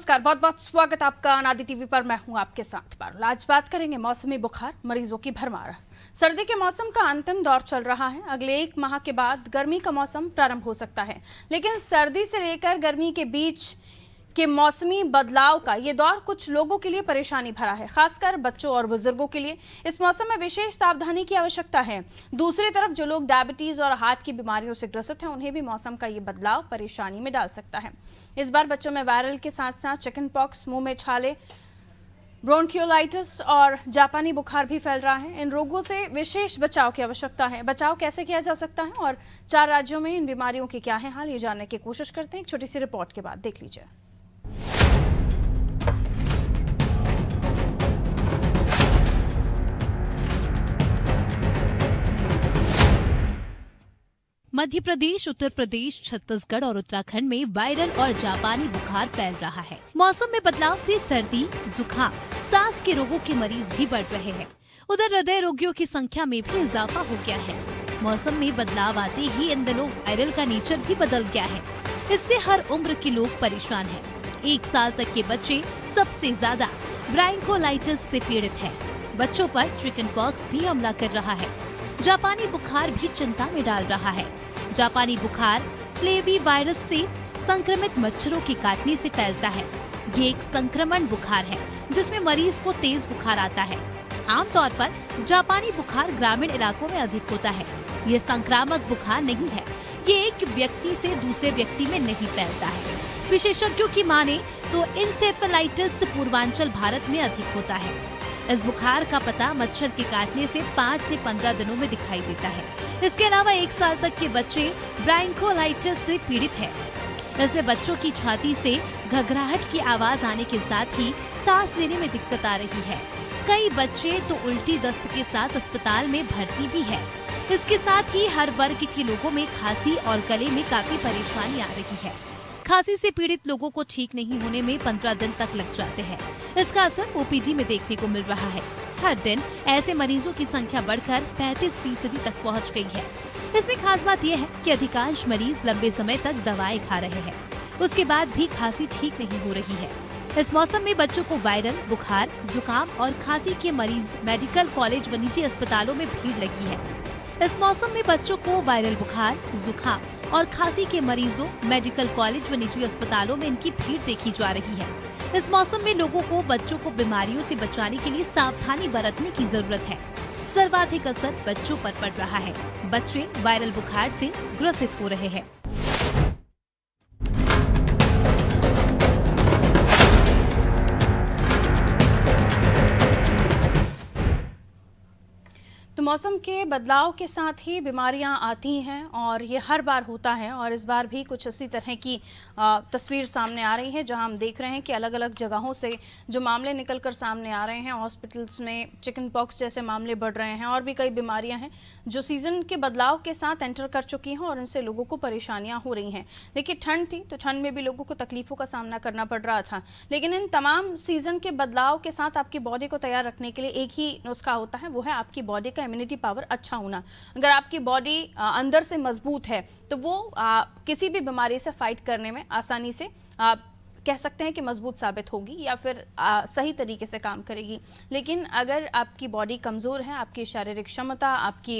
नमस्कार, बहुत बहुत स्वागत आपका अनादि टीवी पर। मैं हूं आपके साथ पारुल। आज बात करेंगे मौसमी बुखार, मरीजों की भरमार। सर्दी के मौसम का अंतिम दौर चल रहा है। अगले 1 माह के बाद गर्मी का मौसम प्रारंभ हो सकता है, लेकिन सर्दी से लेकर गर्मी के बीच के मौसमी बदलाव का ये दौर कुछ लोगों के लिए परेशानी भरा है, खासकर बच्चों और बुजुर्गों के लिए। इस मौसम में विशेष सावधानी की आवश्यकता है। दूसरी तरफ जो लोग डायबिटीज और हार्ट की बीमारियों से ग्रसित हैं, उन्हें भी मौसम का ये बदलाव परेशानी में डाल सकता है। इस बार बच्चों में वायरल के साथ साथ चिकन पॉक्स, मुंह में छाले, ब्रोंकियोलाइटिस और जापानी बुखार भी फैल रहा है। इन रोगों से विशेष बचाव की आवश्यकता है। बचाव कैसे किया जा सकता है और 4 राज्यों में इन बीमारियों के क्या है हाल, ये जानने की कोशिश करते हैं। एक छोटी सी रिपोर्ट के बाद देख लीजिए। मध्य प्रदेश, उत्तर प्रदेश, छत्तीसगढ़ और उत्तराखंड में वायरल और जापानी बुखार फैल रहा है। मौसम में बदलाव से सर्दी, जुकाम, सांस के रोगों के मरीज भी बढ़ रहे हैं। उधर हृदय रोगियों की संख्या में भी इजाफा हो गया है। मौसम में बदलाव आते ही इन दिनों वायरल का नेचर भी बदल गया है। इससे हर उम्र के लोग परेशान हैं। 1 साल तक के बच्चे सबसे ज्यादा ब्रोंकियोलाइटिस से पीड़ित हैं। बच्चों पर चिकन पॉक्स भी हमला कर रहा है। जापानी बुखार भी चिंता में डाल रहा है। जापानी बुखार फ्लेवी वायरस से संक्रमित मच्छरों के काटने से फैलता है। ये एक संक्रमण बुखार है जिसमें मरीज को तेज बुखार आता है। आमतौर पर जापानी बुखार ग्रामीण इलाकों में अधिक होता है। ये संक्रामक बुखार नहीं है। ये एक व्यक्ति से दूसरे व्यक्ति में नहीं फैलता है। विशेषज्ञों की माने तो इंसेफेलाइटिस पूर्वांचल भारत में अधिक होता है। इस बुखार का पता मच्छर के काटने से 5 से 15 दिनों में दिखाई देता है। इसके अलावा 1 साल तक के बच्चे ब्रोंकियोलाइटिस से पीड़ित हैं। इसमें बच्चों की छाती से घघराहट की आवाज आने के साथ ही सांस लेने में दिक्कत आ रही है। कई बच्चे तो उल्टी दस्त के साथ अस्पताल में भर्ती भी है। इसके साथ ही हर वर्ग के लोगों में खांसी और गले में काफी परेशानी आ रही है। खांसी से पीड़ित लोगों को ठीक नहीं होने में 15 दिन तक लग जाते हैं। इसका असर ओपीडी में देखने को मिल रहा है। हर दिन ऐसे मरीजों की संख्या बढ़कर 35% तक पहुंच गई है। इसमें खास बात यह है कि अधिकांश मरीज लंबे समय तक दवाएं खा रहे हैं, उसके बाद भी खांसी ठीक नहीं हो रही है। इस मौसम में बच्चों को वायरल बुखार, जुकाम और खांसी के मरीज मेडिकल कॉलेज व निजी अस्पतालों में भीड़ लगी है। इस मौसम में बच्चों को वायरल बुखार, जुकाम और खांसी के मरीजों मेडिकल कॉलेज व निजी अस्पतालों में इनकी भीड़ देखी जा रही है। इस मौसम में लोगों को बच्चों को बीमारियों से बचाने के लिए सावधानी बरतने की जरूरत है। सर्वाधिक असर बच्चों पर पड़ रहा है। बच्चे वायरल बुखार से ग्रसित हो रहे हैं। तो मौसम के बदलाव के साथ ही बीमारियां आती हैं और ये हर बार होता है। और इस बार भी कुछ इसी तरह की तस्वीर सामने आ रही है, जहां हम देख रहे हैं कि अलग अलग जगहों से जो मामले निकलकर सामने आ रहे हैं। हॉस्पिटल्स में चिकन पॉक्स जैसे मामले बढ़ रहे हैं और भी कई बीमारियां हैं जो सीजन के बदलाव के साथ एंटर कर चुकी हैं और इनसे लोगों को परेशानियां हो रही हैं। देखिए, ठंड थी तो ठंड में भी लोगों को तकलीफों का सामना करना पड़ रहा था, लेकिन इन तमाम सीजन के बदलाव के साथ आपकी बॉडी को तैयार रखने के लिए एक ही नुस्खा होता है, वो है आपकी बॉडी का इम्यूनिटी पावर अच्छा होना। अगर आपकी बॉडी अंदर से मजबूत है तो वो किसी भी बीमारी से फाइट करने में आसानी से कह सकते हैं कि मजबूत साबित होगी या फिर सही तरीके से काम करेगी। लेकिन अगर आपकी बॉडी कमज़ोर है, आपकी शारीरिक क्षमता, आपकी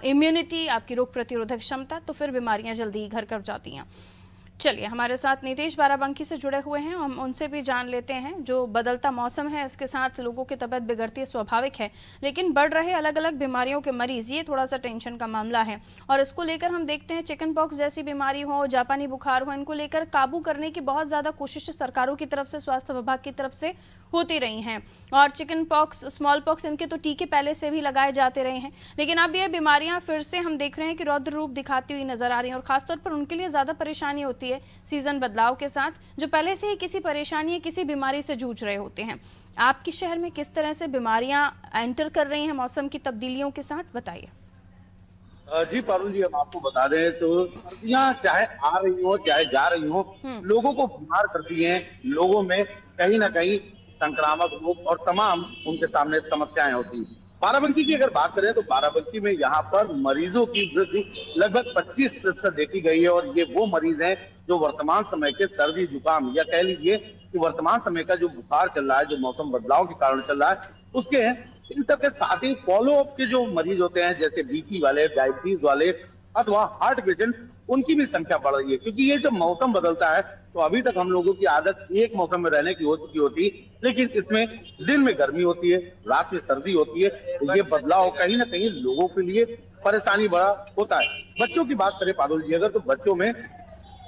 इम्यूनिटी, आपकी रोग प्रतिरोधक क्षमता, तो फिर बीमारियां जल्दी ही घर कर जाती हैं। चलिए, हमारे साथ नीतीश बाराबंकी से जुड़े हुए हैं, हम उनसे भी जान लेते हैं। जो बदलता मौसम है इसके साथ लोगों की तबीयत बिगड़ती है, स्वाभाविक है, लेकिन बढ़ रहे अलग अलग बीमारियों के मरीज, ये थोड़ा सा टेंशन का मामला है। और इसको लेकर हम देखते हैं चिकन पॉक्स जैसी बीमारी हो, जापानी बुखार हो, इनको लेकर काबू करने की बहुत ज़्यादा कोशिश सरकारों की तरफ से, स्वास्थ्य विभाग की तरफ से होती रही हैं। और चिकन पॉक्स, स्मॉल पॉक्स, इनके तो टीके पहले से भी लगाए जाते रहे हैं, लेकिन अब ये बीमारियां फिर से हम देख रहे हैं कि रौद्र रूप दिखाती हुई नजर आ रही हैं। और खासतौर पर उनके लिए ज़्यादा परेशानी होती है सीजन बदलाव के साथ, जो पहले से ही किसी परेशानी या किसी बीमारी से जूझ रहे होते हैं। आपके शहर में किस तरह से बीमारियां एंटर कर रही हैं मौसम की तब्दीलियों के साथ, बताइए। जी पारुल जी, हम आपको बता दें तो सर्दियां चाहे आ रही हो चाहे जा रही हो, लोगों को बीमार करती हैं। लोगों में कहीं ना कहीं संक्रामक रोग और तमाम उनके सामने समस्याएं होती हैं। बाराबंकी की अगर बात करें तो बाराबंकी में यहाँ पर मरीजों की वृद्धि लगभग 25% देखी गई है, और ये वो मरीज हैं जो वर्तमान समय के सर्दी जुकाम या कह लीजिए कि वर्तमान समय का जो बुखार चल रहा है, जो मौसम बदलाव के कारण चल रहा है, उसके हैं। इन सब के साथ ही फॉलो अप के जो मरीज होते हैं, जैसे बीपी वाले, डायबिटीज वाले अथवा हार्ट पेशेंट, उनकी भी संख्या बढ़ रही है। क्योंकि ये जब मौसम बदलता है तो अभी तक हम लोगों की आदत एक मौसम में रहने की हो चुकी होती, लेकिन इसमें दिन में गर्मी होती है, रात में सर्दी होती है। तो ये बदलाव कहीं ना कहीं लोगों के लिए परेशानी बड़ा होता है। बच्चों की बात करें पारुल जी अगर, तो बच्चों में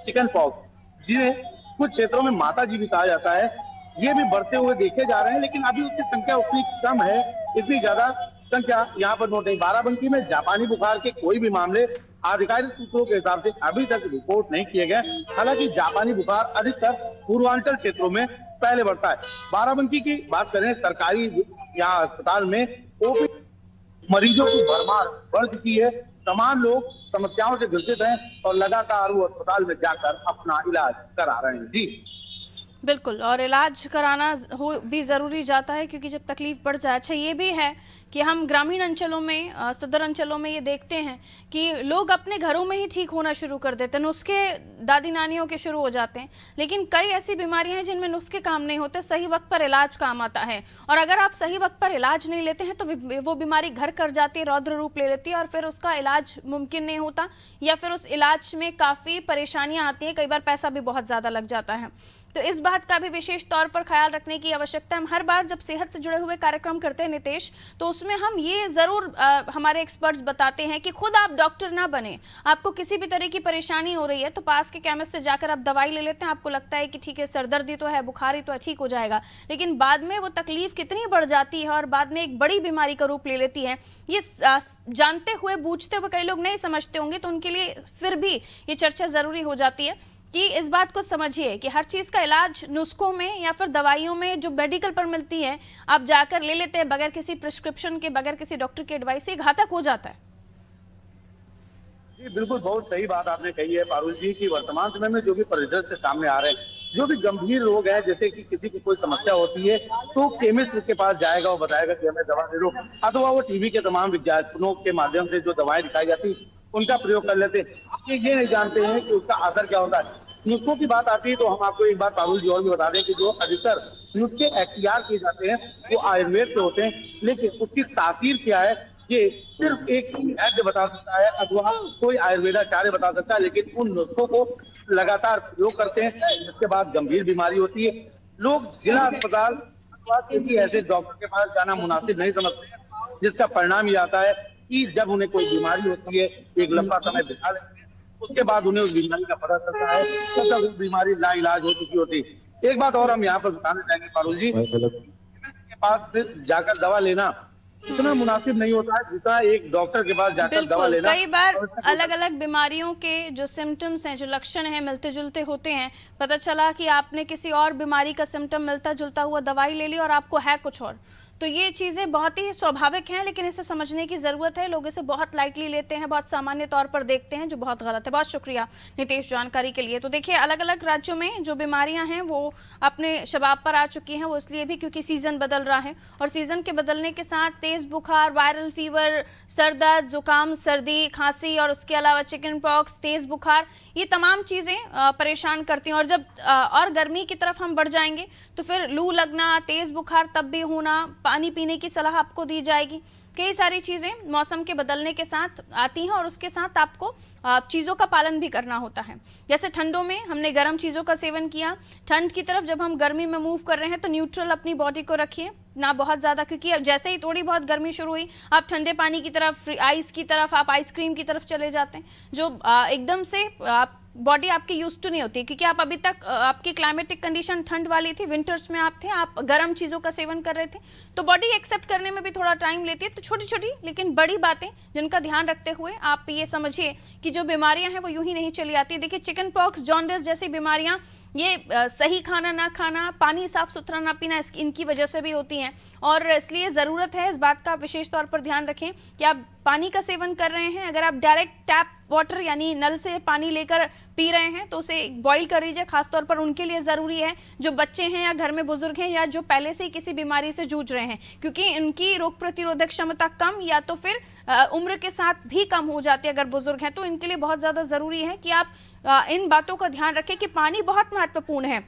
चिकन पॉक्स, जिन्हें कुछ क्षेत्रों में माता जी भी कहा जाता है, ये भी बढ़ते हुए देखे जा रहे हैं, लेकिन अभी उसकी संख्या उतनी कम है, इतनी ज्यादा संख्या यहाँ पर नोट नहीं। बाराबंकी में जापानी बुखार के कोई भी मामले आधिकारिक सूत्रों के हिसाब से अभी तक रिपोर्ट नहीं किए गए। हालांकि जापानी बुखार अधिकतर पूर्वांचल क्षेत्रों में पहले बढ़ता है। बाराबंकी की बात करें, सरकारी यहाँ अस्पताल में ओपी मरीजों की भरमार बढ़ चुकी है। तमाम लोग समस्याओं से ग्रसित हैं और लगातार वो अस्पताल में जाकर अपना इलाज करा रहे हैं। जी बिल्कुल, और इलाज कराना हो भी ज़रूरी जाता है, क्योंकि जब तकलीफ बढ़ जाए। अच्छा, ये भी है कि हम ग्रामीण अंचलों में, सदर अंचलों में ये देखते हैं कि लोग अपने घरों में ही ठीक होना शुरू कर देते हैं, नुस्खे दादी नानियों के शुरू हो जाते हैं। लेकिन कई ऐसी बीमारियां हैं जिनमें नुस्खे काम नहीं होते, सही वक्त पर इलाज काम आता है। और अगर आप सही वक्त पर इलाज नहीं लेते हैं तो वो बीमारी घर कर जाती है, रौद्र रूप ले लेती है, और फिर उसका इलाज मुमकिन नहीं होता, या फिर उस इलाज में काफ़ी परेशानियाँ आती हैं, कई बार पैसा भी बहुत ज़्यादा लग जाता है। तो इस बात का भी विशेष तौर पर ख्याल रखने की आवश्यकता है। हम हर बार जब सेहत से जुड़े हुए कार्यक्रम करते हैं नितेश, तो उसमें हम ये ज़रूर हमारे एक्सपर्ट्स बताते हैं कि खुद आप डॉक्टर ना बने। आपको किसी भी तरह की परेशानी हो रही है तो पास के केमिस्ट से जाकर आप दवाई ले लेते हैं, आपको लगता है कि ठीक है, सरदर्दी तो है, बुखार ही तो है, ठीक हो जाएगा, लेकिन बाद में वो तकलीफ कितनी बढ़ जाती है और बाद में एक बड़ी बीमारी का रूप ले लेती है। ये जानते हुए बूझते हुए कई लोग नहीं समझते होंगे, तो उनके लिए फिर भी ये चर्चा ज़रूरी हो जाती है कि इस बात को समझिए कि हर चीज़ का इलाज नुस्खों में या फिर दवाइयों में जो मेडिकल पर मिलती है आप जाकर ले लेते हैं बगैर किसी प्रिस्क्रिप्शन के, बगैर किसी डॉक्टर की एडवाइस से, घातक हो जाता है। जी बिल्कुल, बहुत सही बात आपने कही है पारुल जी की वर्तमान समय में जो भी परिदृश्य सामने आ रहे हैं, जो भी गंभीर रोग है, जैसे कि किसी को कोई समस्या होती है तो केमिस्ट के पास जाएगा, वो बताएगा कि हमें दवा दे दो, अथवा वो टीवी के तमाम विज्ञापनों के माध्यम से जो दवाएं दिखाई जाती उनका प्रयोग कर लेते हैं। ये नहीं जानते हैं कि उसका असर क्या होता है। नुस्खों की बात आती है तो हम आपको एक बात पारुल जी और भी बता दें कि जो अधिकतर नुस्खे एक्टियार किए जाते हैं वो आयुर्वेद से होते हैं, लेकिन उसकी तासीर क्या है ये सिर्फ एक वैद्य बता सकता है अथवा कोई आयुर्वेदाचार्य बता सकता है। लेकिन उन नुस्खों को लगातार प्रयोग करते हैं, जिसके बाद गंभीर बीमारी होती है। लोग जिला अस्पताल अथवा किसी ऐसे डॉक्टर के पास जाना मुनासिब नहीं समझते, जिसका परिणाम ये आता है कि जब उन्हें कोई बीमारी होती है, एक लंबा समय बिता लेते हैं, उसके बाद उन्हें उस बीमारी का पता चलता है, तब तक वो बीमारी लाइलाज हो चुकी होती है। एक बात और हम यहाँ पर बताना चाहेंगे पारुल जी, के पास जाकर दवा लेना इतना मुनासिब नहीं होता है जितना एक डॉक्टर के पास जाकर दवा लेना। कई बार अलग अलग बीमारियों के जो सिम्टम्स हैं, जो लक्षण हैं, मिलते जुलते होते हैं। पता चला कि आपने किसी और बीमारी का सिम्टम मिलता जुलता हुआ दवाई ले ली और आपको है कुछ और। तो ये चीज़ें बहुत ही स्वाभाविक हैं, लेकिन इसे समझने की ज़रूरत है। लोग इसे बहुत लाइटली लेते हैं, बहुत सामान्य तौर पर देखते हैं, जो बहुत गलत है। बहुत शुक्रिया नितेश जानकारी के लिए। तो देखिए, अलग अलग राज्यों में जो बीमारियां हैं वो अपने शबाब पर आ चुकी हैं। वो इसलिए भी क्योंकि सीज़न बदल रहा है, और सीज़न के बदलने के साथ तेज़ बुखार, वायरल फीवर, सर दर्द, जुकाम, सर्दी, खांसी, और उसके अलावा चिकन पॉक्स, तेज़ बुखार, ये तमाम चीज़ें परेशान करती हैं। और जब और गर्मी की तरफ हम बढ़ जाएंगे तो फिर लू लगना, तेज़ बुखार तब भी होना, पानी पीने की सलाह आपको दी जाएगी। कई सारी चीज़ें मौसम के बदलने के साथ आती हैं, और उसके साथ आपको चीज़ों का पालन भी करना होता है। जैसे ठंडों में हमने गर्म चीज़ों का सेवन किया, ठंड की तरफ जब हम गर्मी में मूव कर रहे हैं तो न्यूट्रल अपनी बॉडी को रखिए, ना बहुत ज़्यादा, क्योंकि जैसे ही थोड़ी बहुत गर्मी शुरू हुई आप ठंडे पानी की तरफ, आइस की तरफ, आप आइसक्रीम की तरफ चले जाते हैं, जो एकदम से आप बॉडी आपकी यूज टू नहीं होती, क्योंकि आप अभी तक आपकी क्लाइमेटिक कंडीशन ठंड वाली थी, विंटर्स में आप थे, आप गर्म चीज़ों का सेवन कर रहे थे, तो बॉडी एक्सेप्ट करने में भी थोड़ा टाइम लेती है। तो छोटी छोटी लेकिन बड़ी बातें जिनका ध्यान रखते हुए आप ये समझिए कि जो बीमारियां हैं वो यूं ही नहीं चली आती। देखिए, चिकन पॉक्स, जॉन्डिस जैसी बीमारियां ये सही खाना ना खाना, पानी साफ सुथरा ना पीना, इनकी वजह से भी होती हैं। और इसलिए ज़रूरत है इस बात का विशेष तौर पर ध्यान रखें कि आप पानी का सेवन कर रहे हैं, अगर आप डायरेक्ट टैप वाटर यानी नल से पानी लेकर पी रहे हैं तो उसे बॉईल कर लीजिए। खासतौर पर उनके लिए ज़रूरी है जो बच्चे हैं या घर में बुजुर्ग हैं या जो पहले से ही किसी बीमारी से जूझ रहे हैं, क्योंकि उनकी रोग प्रतिरोधक क्षमता कम या तो फिर उम्र के साथ भी कम हो जाती है अगर बुजुर्ग हैं। तो इनके लिए बहुत ज़्यादा ज़रूरी है कि आप इन बातों का ध्यान रखें कि पानी बहुत महत्वपूर्ण है।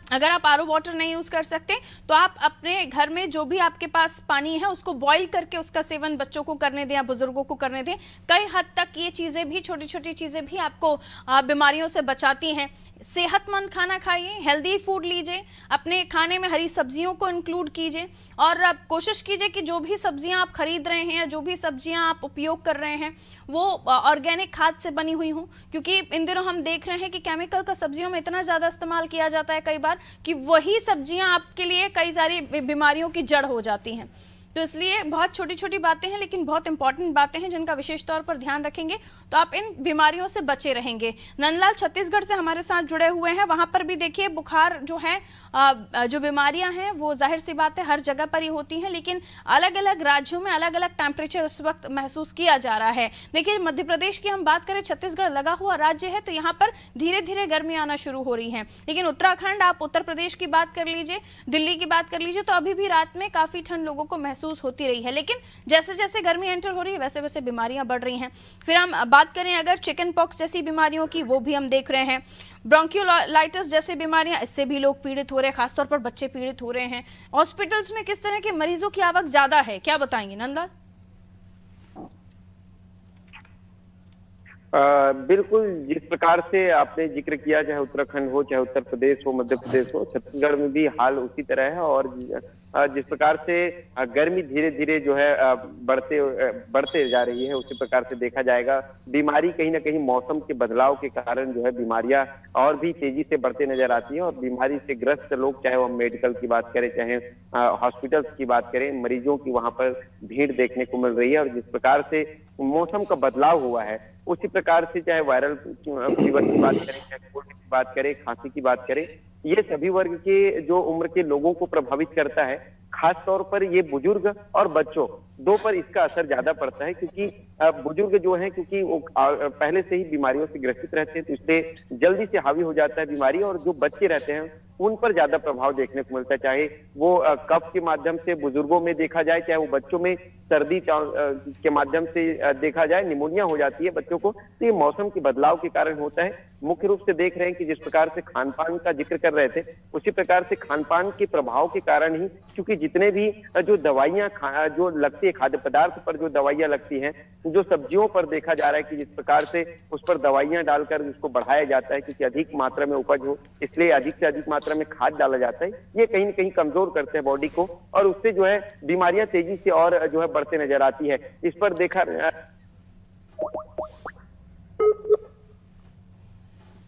अगर आप आरओ वाटर नहीं यूज़ कर सकते तो आप अपने घर में जो भी आपके पास पानी है उसको बॉईल करके उसका सेवन बच्चों को करने दें या बुजुर्गों को करने दें। कई हद तक ये चीज़ें भी, छोटी छोटी चीज़ें भी आपको बीमारियों से बचाती हैं। सेहतमंद खाना खाइए, हेल्दी फूड लीजिए, अपने खाने में हरी सब्जियों को इंक्लूड कीजिए और आप कोशिश कीजिए कि जो भी सब्जियां आप खरीद रहे हैं या जो भी सब्जियां आप उपयोग कर रहे हैं वो ऑर्गेनिक खाद से बनी हुई हों, क्योंकि इन दिनों हम देख रहे हैं कि केमिकल का सब्जियों में इतना ज़्यादा इस्तेमाल किया जाता है कई बार कि वही सब्जियां आपके लिए कई सारी बीमारियों की जड़ हो जाती हैं। तो इसलिए बहुत छोटी छोटी बातें हैं लेकिन बहुत इंपॉर्टेंट बातें हैं जिनका विशेष तौर पर ध्यान रखेंगे तो आप इन बीमारियों से बचे रहेंगे। नंदलाल छत्तीसगढ़ से हमारे साथ जुड़े हुए हैं, वहां पर भी देखिए बुखार जो है, जो बीमारियां हैं वो जाहिर सी बात है हर जगह पर ही होती हैं, लेकिन अलग अलग राज्यों में अलग अलग टेम्परेचर इस वक्त महसूस किया जा रहा है। देखिए मध्य प्रदेश की हम बात करें, छत्तीसगढ़ लगा हुआ राज्य है तो यहाँ पर धीरे धीरे गर्मी आना शुरू हो रही है, लेकिन उत्तराखंड, आप उत्तर प्रदेश की बात कर लीजिए, दिल्ली की बात कर लीजिए तो अभी भी रात में काफी ठंड लोगों को महसूस होती रही है। लेकिन जैसे जैसे गर्मी एंटर हो रही है वैसे वैसे बीमारियां बढ़ रही हैं। फिर हम बात करें अगर चिकन पॉक्स जैसी बीमारियों की, वो भी हम देख रहे हैं। ब्रोंकियोलाइटिस जैसी बीमारियां, इससे भी लोग पीड़ित हो रहे हैं, खासतौर पर बच्चे पीड़ित हो रहे हैं। हॉस्पिटल्स में किस तरह के मरीजों की आवक ज्यादा है, क्या बताएंगे नंदा? बिल्कुल, जिस प्रकार से आपने जिक्र किया, चाहे उत्तराखंड हो, चाहे उत्तर प्रदेश हो, मध्य प्रदेश हो, छत्तीसगढ़ में भी हाल उसी तरह है। और जिस प्रकार से गर्मी धीरे धीरे जो है बढ़ते जा रही है, उसी प्रकार से देखा जाएगा बीमारी कहीं ना कहीं मौसम के बदलाव के कारण जो है बीमारियां और भी तेजी से बढ़ते नजर आती है। और बीमारी से ग्रस्त लोग, चाहे वो मेडिकल की बात करें, चाहे हॉस्पिटल्स की बात करें, मरीजों की वहां पर भीड़ देखने को मिल रही है। और जिस प्रकार से मौसम का बदलाव हुआ है उसी प्रकार से चाहे वायरल फीवर की बात करें, चाहे कोल्ड की बात करें, खांसी की बात करें, ये सभी वर्ग के जो उम्र के लोगों को प्रभावित करता है। खास तौर पर ये बुजुर्ग और बच्चों दो पर इसका असर ज्यादा पड़ता है, क्योंकि बुजुर्ग जो हैं, क्योंकि वो पहले से ही बीमारियों से ग्रसित रहते हैं तो इससे जल्दी से हावी हो जाता है बीमारी। और जो बच्चे रहते हैं उन पर ज्यादा प्रभाव देखने को मिलता है, चाहे वो कफ के माध्यम से बुजुर्गों में देखा जाए, चाहे वो बच्चों में सर्दी के माध्यम से देखा जाए, निमोनिया हो जाती है बच्चों को। तो ये मौसम के बदलाव के कारण होता है। मुख्य रूप से देख रहे हैं कि जिस प्रकार से खान पान का जिक्र कर रहे थे, उसी प्रकार से खान पान के प्रभाव के कारण ही, क्योंकि जितने भी जो दवाइयां जो लगती है, खाद्य पदार्थ पर जो दवाइयां लगती हैं, जो सब्जियों पर देखा जा रहा है कि जिस प्रकार से उस पर दवाइयां डालकर उसको बढ़ाया जाता है, क्योंकि अधिक मात्रा में उपज हो, इसलिए अधिक से अधिक मात्रा में खाद डाला जाता है। ये कहीं न कहीं कमजोर करते हैं बॉडी को और उससे जो है बीमारियां तेजी से और जो है बढ़ते नजर आती है। इस पर देखा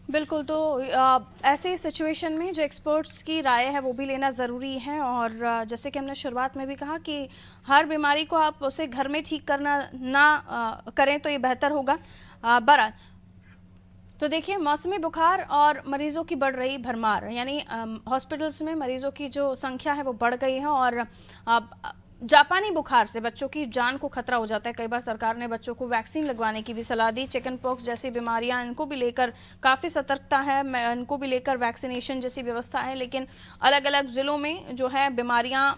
बिल्कुल, तो ऐसे सिचुएशन में जो एक्सपर्ट्स की राय है वो भी लेना ज़रूरी है। और जैसे कि हमने शुरुआत में भी कहा कि हर बीमारी को आप उसे घर में ठीक करना ना करें तो ये बेहतर होगा। बहरहाल तो देखिए, मौसमी बुखार और मरीजों की बढ़ रही भरमार, यानी हॉस्पिटल्स में मरीजों की जो संख्या है वो बढ़ गई है। और जापानी बुखार से बच्चों की जान को खतरा हो जाता है। कई बार सरकार ने बच्चों को वैक्सीन लगवाने की भी सलाह दी। चिकन पॉक्स जैसी बीमारियां, इनको भी लेकर काफ़ी सतर्कता है, इनको भी लेकर वैक्सीनेशन जैसी व्यवस्था है। लेकिन अलग अलग ज़िलों में जो है बीमारियां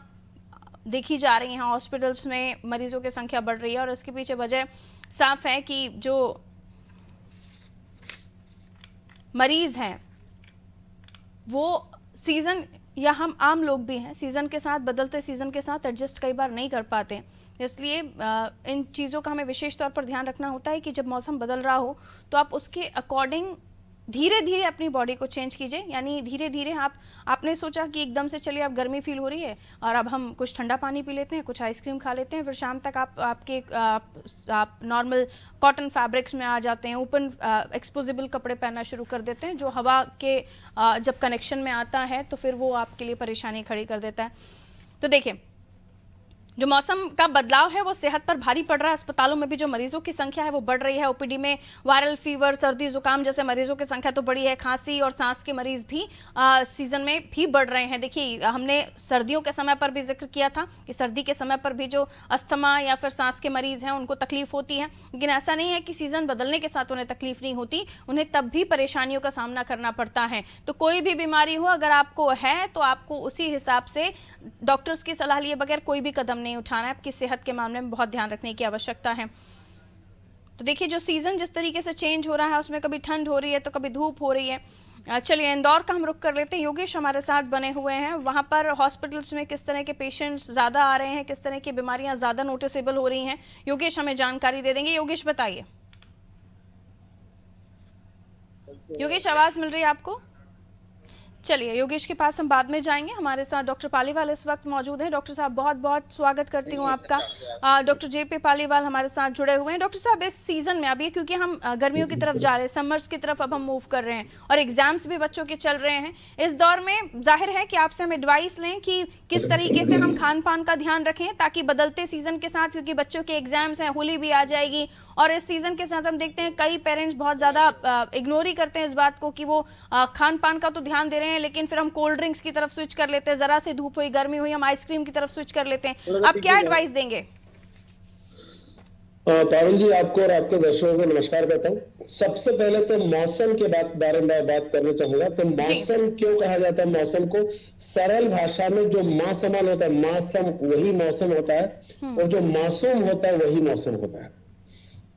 देखी जा रही हैं, हॉस्पिटल्स में मरीजों की संख्या बढ़ रही है। और इसके पीछे वजह साफ है कि जो मरीज हैं वो सीज़न, या हम आम लोग भी हैं, सीज़न के साथ, बदलते सीज़न के साथ एडजस्ट कई बार नहीं कर पाते। इसलिए इन चीज़ों का हमें विशेष तौर पर ध्यान रखना होता है कि जब मौसम बदल रहा हो तो आप उसके अकॉर्डिंग धीरे धीरे अपनी बॉडी को चेंज कीजिए। यानी धीरे धीरे आपने सोचा कि एकदम से चलिए अब गर्मी फील हो रही है और अब हम कुछ ठंडा पानी पी लेते हैं, कुछ आइसक्रीम खा लेते हैं, फिर शाम तक आप नॉर्मल कॉटन फैब्रिक्स में आ जाते हैं, ओपन एक्सपोजेबल कपड़े पहनना शुरू कर देते हैं, जो हवा के जब कनेक्शन में आता है तो फिर वो आपके लिए परेशानी खड़ी कर देता है। तो देखिए, जो मौसम का बदलाव है वो सेहत पर भारी पड़ रहा है। अस्पतालों में भी जो मरीजों की संख्या है वो बढ़ रही है। ओपीडी में वायरल फीवर, सर्दी जुकाम जैसे मरीजों की संख्या तो बढ़ी है। खांसी और सांस के मरीज भी सीजन में भी बढ़ रहे हैं। देखिए, हमने सर्दियों के समय पर भी जिक्र किया था कि सर्दी के समय पर भी जो अस्थमा या फिर सांस के मरीज हैं उनको तकलीफ होती है, लेकिन ऐसा नहीं है कि सीजन बदलने के साथ उन्हें तकलीफ नहीं होती, उन्हें तब भी परेशानियों का सामना करना पड़ता है। तो कोई भी बीमारी हो, अगर आपको है तो आपको उसी हिसाब से डॉक्टर्स की सलाह लिए बगैर कोई भी कदम नहीं उठाना है। आपकी सेहत के मामले में बहुत ध्यान रखने की आवश्यकता है। तो देखिए, जो सीजन जिस तरीके से चेंज हो रहा है उसमें कभी ठंड हो रही है तो कभी धूप हो रही है। चलिए, इंदौर का हम रुख कर लेते हैं। योगेश हमारे साथ बने हुए हैं। वहां पर हॉस्पिटल्स में किस तरह के पेशेंट्स ज्यादा आ रहे हैं, किस तरह की बीमारियां ज्यादा नोटिसेबल हो रही हैं, योगेश हमें जानकारी दे देंगे। योगेश बताइए। योगेश, आवाज मिल रही है आपको? चलिए, योगेश के पास हम बाद में जाएंगे। हमारे साथ डॉक्टर पालीवाल इस वक्त मौजूद हैं। डॉक्टर साहब, बहुत बहुत स्वागत करती हूँ आपका। डॉक्टर जेपी पालीवाल हमारे साथ जुड़े हुए हैं। डॉक्टर साहब, इस सीजन में अभी क्योंकि हम गर्मियों की तरफ जा रहे हैं, समर्स की तरफ अब हम मूव कर रहे हैं और एग्जाम्स भी बच्चों के चल रहे हैं, इस दौर में जाहिर है कि आपसे हम एडवाइस लें कि किस तरीके से हम खान पान का ध्यान रखें ताकि बदलते सीजन के साथ, क्योंकि बच्चों के एग्जाम्स हैं, होली भी आ जाएगी और इस सीजन के साथ हम देखते हैं कई पेरेंट्स बहुत ज्यादा इग्नोर ही करते हैं इस बात को कि वो खान पान का तो ध्यान दे रहे हैं, लेकिन फिर हम कोल्ड ड्रिंक्स की तरफ स्विच कर लेते हैं, जरा से धूप हुई, गर्मी हुई, हम आइसक्रीम की तरफ स्विच कर लेते हैं। आप क्या एडवाइस देंगे? पारुल जी, आपको और आपके दर्शकों को नमस्कार कहता हूँ। सबसे पहले तो मौसम के बारे में बात करना चाहूंगा। तो मौसम क्यों कहा जाता है? मौसम को सरल भाषा में जो माँ समान होता है, मौसम वही मौसम होता है और जो मासूम होता है वही मौसम होता है।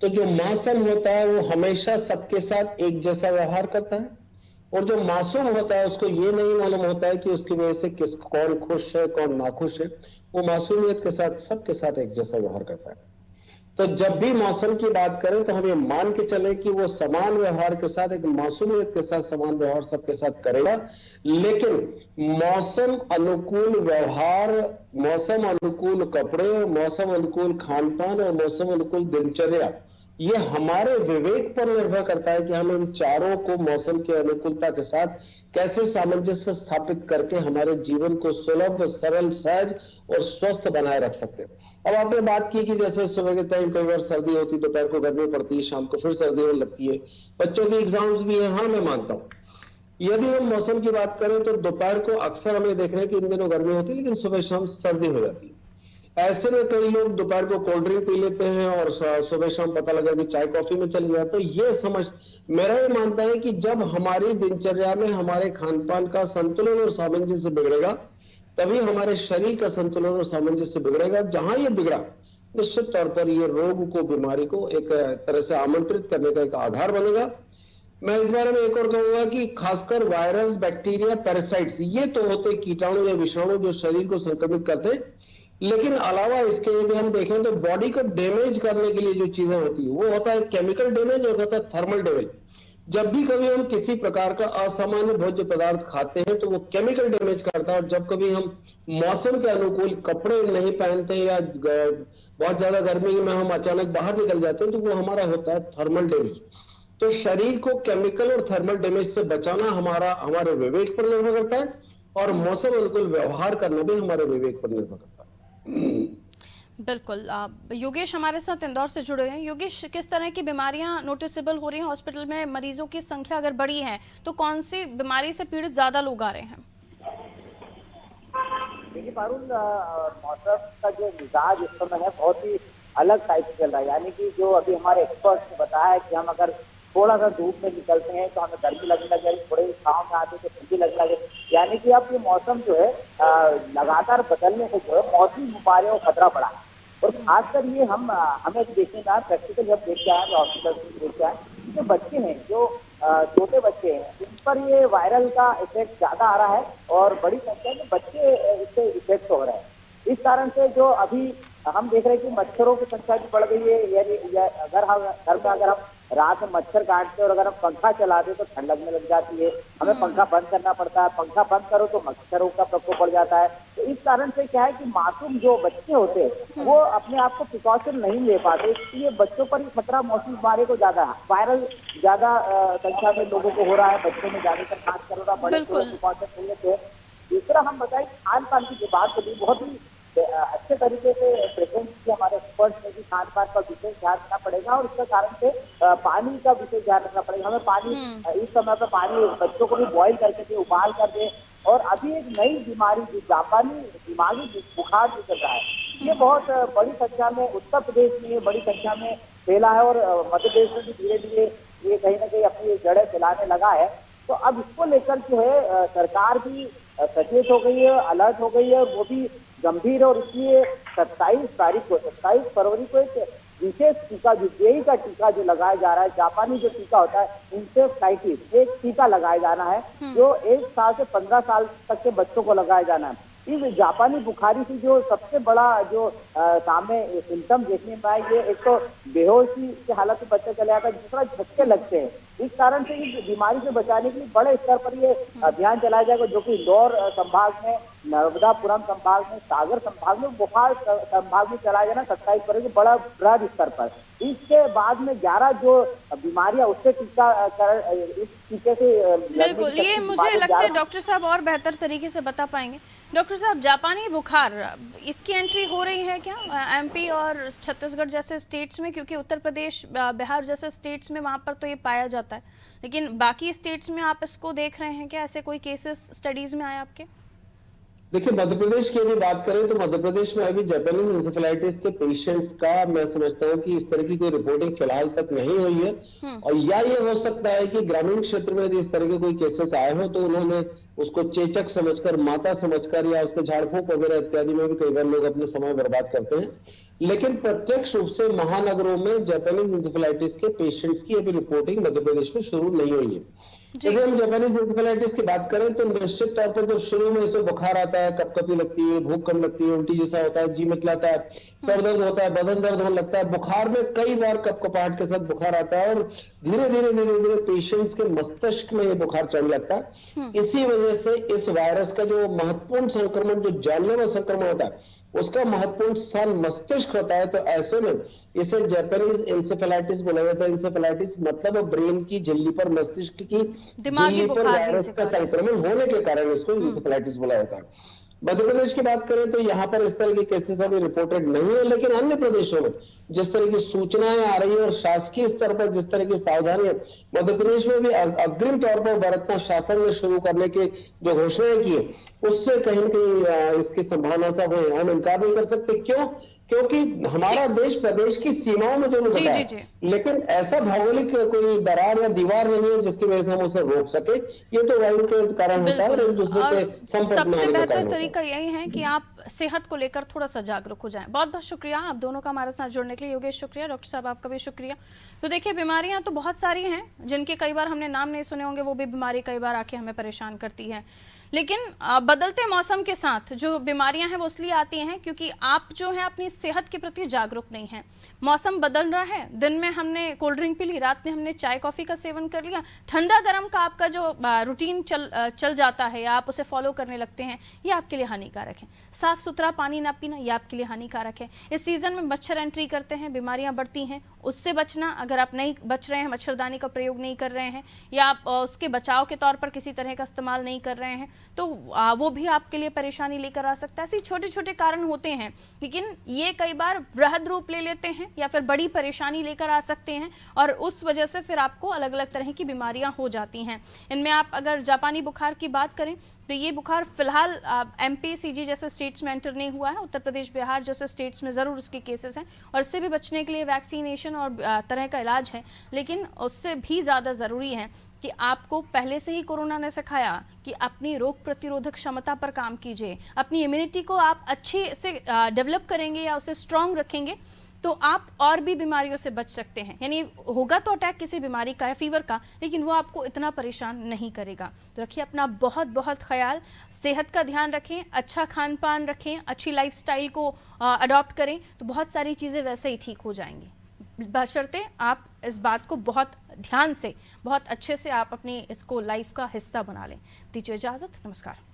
तो जो मौसम होता है वो हमेशा सबके साथ एक जैसा व्यवहार करता है और जो मासूम होता है उसको ये नहीं मालूम होता है कि उसकी वजह से कौन खुश है कौन नाखुश है। वो मासूमियत के साथ सबके साथ एक जैसा व्यवहार करता है। तो जब भी मौसम की बात करें तो हमें मान के चले कि वो समान व्यवहार के साथ, एक मासूमियत के साथ समान व्यवहार सबके साथ करेगा। लेकिन मौसम अनुकूल व्यवहार, मौसम अनुकूल कपड़े, मौसम अनुकूल खान पान और मौसम अनुकूल दिनचर्या, ये हमारे विवेक पर निर्भर करता है कि हम इन चारों को मौसम की अनुकूलता के साथ कैसे सामंजस्य स्थापित करके हमारे जीवन को सुलभ, सरल, सहज और स्वस्थ बनाए रख सकते हैं। अब आपने बात की कि जैसे सुबह के टाइम कई बार सर्दी होती है, दोपहर को गर्मी पड़ती है, शाम को फिर सर्दी होने लगती है, बच्चों के एग्जाम्स भी है। हाँ, मैं मानता हूँ। यदि हम मौसम की बात करें तो दोपहर को अक्सर हमें देख रहे हैं कि इन दिनों गर्मी होती है लेकिन सुबह शाम सर्दी हो जाती है। ऐसे में कई लोग दोपहर को कोल्ड ड्रिंक पी लेते हैं और सुबह शाम पता लगा कि चाय कॉफी में चले जाते। तो ये समझ, मेरा ये मानता है कि जब हमारी दिनचर्या में हमारे खान पान का संतुलन और सामंजस्य बिगड़ेगा तभी हमारे शरीर का संतुलन और सामंजस्य बिगड़ेगा। जहां ये बिगड़ा, निश्चित तौर पर ये रोग को, बीमारी को एक तरह से आमंत्रित करने का एक आधार बनेगा। मैं इस बारे में एक और कहूंगा कि खासकर वायरस, बैक्टीरिया, पैरासाइट्स, ये तो होते कीटाणु या विषाणु जो शरीर को संक्रमित करते हैं, लेकिन अलावा इसके यदि हम देखें तो बॉडी को डैमेज करने के लिए जो चीजें होती है वो होता है केमिकल डैमेज, एक होता है थर्मल डैमेज। जब भी कभी हम किसी प्रकार का असामान्य भोज्य पदार्थ खाते हैं तो वो केमिकल डैमेज करता है। और जब कभी हम मौसम के अनुकूल कपड़े नहीं पहनते या बहुत ज्यादा गर्मी में हम अचानक बाहर निकल जाते हैं तो वो हमारा होता है थर्मल डैमेज। तो शरीर को केमिकल और थर्मल डैमेज से बचाना हमारे विवेक पर निर्भर करता है और मौसम अनुकूल व्यवहार करना भी हमारे विवेक पर निर्भर करता है। बिल्कुल। योगेश हमारे साथ इंदौर से जुड़े हैं। योगेश, किस तरह की बीमारियां नोटिसेबल हो रही हैं हॉस्पिटल में? मरीजों की संख्या अगर बढ़ी है तो कौन सी बीमारी से पीड़ित ज्यादा लोग आ रहे हैं? देखिए पारुल, मौसम का जो मिजाज इस समय है बहुत ही अलग टाइप से चल रहा है। यानी कि जो अभी हमारे एक्सपर्ट्स ने बताया है कि हम अगर थोड़ा सा धूप में निकलते हैं तो हमें गर्मी लगने लगे, थोड़े छांव में आते तो ठंडी लगने लगे। यानी कि अब ये मौसम जो है लगातार बदलने से जो है मौसमी बीमारियों का खतरा बढ़ा है। और खासकर ये हमें देखने का प्रैक्टिकल जब देख के आए, हॉस्पिटल से देख के आए, जो बच्चे हैं, जो छोटे बच्चे हैं, इन पर ये वायरल का इफेक्ट ज्यादा आ रहा है और बड़ी संख्या में बच्चे इससे इफेक्ट हो रहे हैं। इस कारण से जो अभी हम देख रहे हैं कि मच्छरों की संख्या भी बढ़ गई है। यानी अगर हम घर में अगर हम रात में मच्छर काटते और अगर हम पंखा चला दे तो ठंड लगने लग जाती है, हमें पंखा बंद करना पड़ता है। पंखा बंद करो तो मच्छरों का प्रकोप बढ़ जाता है। तो इस कारण से क्या है कि मासूम जो बच्चे होते हैं वो अपने आप को प्रिकॉशन नहीं ले पाते, इसलिए बच्चों पर ही खतरा मौसमी बीमारी को ज्यादा है। वायरल ज्यादा संख्या में लोगों को हो रहा है, बच्चों में ज्यादातर खास कर रहा है, बड़े प्रिकॉशन नहीं लेते हैं। दूसरा हम बताएं खान पान की जो बात करी, बहुत ही अच्छे तरीके से प्रेजेंट की हमारे एक्सपर्ट्स ने भी खान पान का विशेष ध्यान रखना पड़ेगा और इसके कारण से पानी का विशेष ध्यान रखना पड़ेगा। हमें पानी इस समय पर पानी बच्चों को भी बॉईल करके दे, उबाल कर दे। और अभी एक नई बीमारी जो जापानी दिमागी बुखार जो चल रहा है, ये बहुत बड़ी संख्या में उत्तर प्रदेश में बड़ी संख्या में फैला है और मध्य प्रदेश में भी धीरे धीरे ये कहीं ना कहीं अपनी जड़ें फैलाने लगा है। तो अब इसको लेकर जो है सरकार भी सचेत हो गई है, अलर्ट हो गई है और वो भी गंभीर। और इसलिए 27 फरवरी को एक विशेष टीका जो जेई का टीका जो लगाया जा रहा है, जापानी जो टीका होता है इंसेफ्लाइटिस, एक टीका लगाया जाना है जो 1 साल से 15 साल तक के बच्चों को लगाया जाना है। इस जापानी बुखारी से जो सबसे बड़ा जो सामने सिम्टम देखने में आए, ये एक तो बेहोशी की हालत में बच्चा चले जाता है, दूसरा झटके लगते हैं। इस कारण से इस बीमारी से बचाने के लिए बड़े स्तर पर ये अभियान चलाया जाएगा, जो कि इंदौर संभाग में, नर्मदापुरम संभाग में, सागर संभाग में, भोपाल संभाग में चलाया जाना 27 फरवरी को बड़ा बृहद स्तर पर। इसके बाद में 11 जो बीमारियां उससे टीकाकरण इस टीके से बिल्कुल, ये मुझे लगता है डॉक्टर साहब और बेहतर तरीके से बता पाएंगे। डॉक्टर साहब, जापानी बुखार इसकी एंट्री हो रही है क्या एमपी और छत्तीसगढ़ जैसे स्टेट्स में? क्योंकि उत्तर प्रदेश, बिहार जैसे स्टेट्स में वहाँ पर तो ये पाया जाता है, लेकिन बाकी स्टेट्स में आप इसको देख रहे हैं क्या? ऐसे कोई केसेस स्टडीज में आए आपके? देखिए, मध्य प्रदेश की यदि बात करें तो मध्य प्रदेश में अभी जापानीज इंसेफेलाइटिस के पेशेंट्स का मैं समझता हूं कि इस तरह की कोई रिपोर्टिंग फिलहाल तक नहीं हुई है। और या ये हो सकता है कि ग्रामीण क्षेत्र में यदि इस तरह के कोई केसेस आए हो तो उन्होंने उसको चेचक समझकर, माता समझकर या उसके झाड़ फूंक वगैरह इत्यादि में भी कई बार लोग अपने समय बर्बाद करते हैं। लेकिन प्रत्यक्ष रूप से महानगरों में जापानीज इंसेफेलाइटिस के पेशेंट्स की अभी रिपोर्टिंग मध्य प्रदेश में शुरू नहीं हुई है। यदि हम जापानीज इंसेफेलाइटिस की बात करें तो निश्चित तौर पर जब शुरू में इसे बुखार आता है, कपकपी लगती है, भूख कम लगती है, उल्टी जैसा होता है, जी मिचलाता है, सर दर्द होता है, बदन दर्द होने लगता है, बुखार में कई बार कपकपाहट के साथ बुखार आता है और धीरे धीरे पेशेंट्स के मस्तिष्क में ये बुखार चढ़ने लगता है। इसी वजह से इस वायरस का जो महत्वपूर्ण संक्रमण, जो जानलेवा संक्रमण होता है, उसका महत्वपूर्ण स्थान मस्तिष्क होता है। तो ऐसे में इसे जापानीज इंसेफेलाइटिस बोला जाता है। इंसेफेलाइटिस मतलब ब्रेन की झिल्ली पर, मस्तिष्क की झिल्ली पर वायरस का संक्रमण होने के कारण इसको इंसेफेलाइटिस बोला जाता है। मध्य प्रदेश की बात करें तो यहाँ पर इस तरह के केसेस अभी रिपोर्टेड नहीं है, लेकिन अन्य प्रदेशों में जिस तरह की सूचनाएं आ रही है और शासकीय स्तर पर जिस तरह की सावधानियां मध्य प्रदेश में भी अग्रिम तौर पर बरतना शासन ने शुरू करने की जो घोषणाएं की है, उससे कहीं न कहीं इसकी संभावना से हम इनकार नहीं कर सकते। क्यों? क्योंकि हमारा देश प्रदेश की सीमाओं में जो होता है, लेकिन ऐसा भौगोलिक कोई दरार या दीवार नहीं है जिसकी वजह से हम उसे रोक सके। ये तो वायु के कारण होता है और एक दूसरे के संपर्क में। सबसे बेहतर तरीका यही है कि आप सेहत को लेकर थोड़ा सा जागरूक हो जाएं। बहुत बहुत शुक्रिया आप दोनों का हमारे साथ जुड़ने के लिए। योगेश शुक्रिया, डॉक्टर साहब आपका भी शुक्रिया। तो देखिए, बीमारियां तो बहुत सारी हैं जिनके कई बार हमने नाम नहीं सुने होंगे, वो भी बीमारी कई बार आके हमें परेशान करती है। लेकिन बदलते मौसम के साथ जो बीमारियां हैं वो इसलिए आती हैं क्योंकि आप जो है अपनी सेहत के प्रति जागरूक नहीं हैं। मौसम बदल रहा है, दिन में हमने कोल्ड ड्रिंक पी ली, रात में हमने चाय कॉफ़ी का सेवन कर लिया, ठंडा गर्म का आपका जो रूटीन चल जाता है या आप उसे फॉलो करने लगते हैं, ये आपके लिए हानिकारक है। साफ़ सुथरा पानी ना पीना, ये आपके लिए हानिकारक है। इस सीज़न में मच्छर एंट्री करते हैं, बीमारियां बढ़ती हैं, उससे बचना। अगर आप नहीं बच रहे हैं, मच्छरदानी का प्रयोग नहीं कर रहे हैं या आप उसके बचाव के तौर पर किसी तरह का इस्तेमाल नहीं कर रहे हैं, तो वो भी आपके लिए परेशानी लेकर आ सकता है। ऐसे छोटे छोटे कारण होते हैं, लेकिन ये कई बार बृहद रूप ले लेते हैं या फिर बड़ी परेशानी लेकर आ सकते हैं और उस वजह से फिर आपको अलग अलग तरह की बीमारियां हो जाती हैं। इनमें आप अगर जापानी बुखार की बात करें तो ये बुखार फिलहाल एमपी सीजी जैसे स्टेट्स में एंटर नहीं हुआ है। उत्तर प्रदेश, बिहार जैसे स्टेट्स में ज़रूर इसके केसेस हैं और इससे भी बचने के लिए वैक्सीनेशन और तरह का इलाज है, लेकिन उससे भी ज़्यादा ज़रूरी है कि आपको पहले से ही कोरोना ने सिखाया कि अपनी रोग प्रतिरोधक क्षमता पर काम कीजिए। अपनी इम्यूनिटी को आप अच्छे से डेवलप करेंगे या उसे स्ट्रॉन्ग रखेंगे तो आप और भी बीमारियों से बच सकते हैं। यानी होगा तो अटैक किसी बीमारी का या फीवर का, लेकिन वो आपको इतना परेशान नहीं करेगा। तो रखिए अपना बहुत बहुत ख्याल, सेहत का ध्यान रखें, अच्छा खान पान रखें, अच्छी लाइफस्टाइल को अडॉप्ट करें, तो बहुत सारी चीज़ें वैसे ही ठीक हो जाएंगी। बशर्ते आप इस बात को बहुत ध्यान से, बहुत अच्छे से आप अपनी इसको लाइफ का हिस्सा बना लें। दीजिए इजाज़त, नमस्कार।